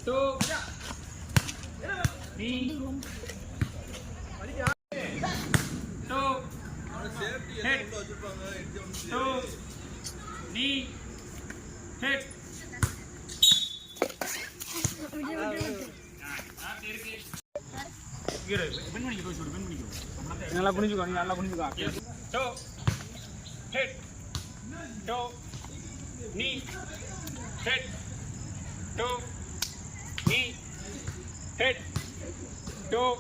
Two. Knee. Two. Head. Two. Knee. Head. நல்லா குனிஞ்சுக்கோ, நீ நல்லா குனிஞ்சுக்கோ. Toe. Head. Toe. Knee. Head. Toe. Knee. Head. Toe.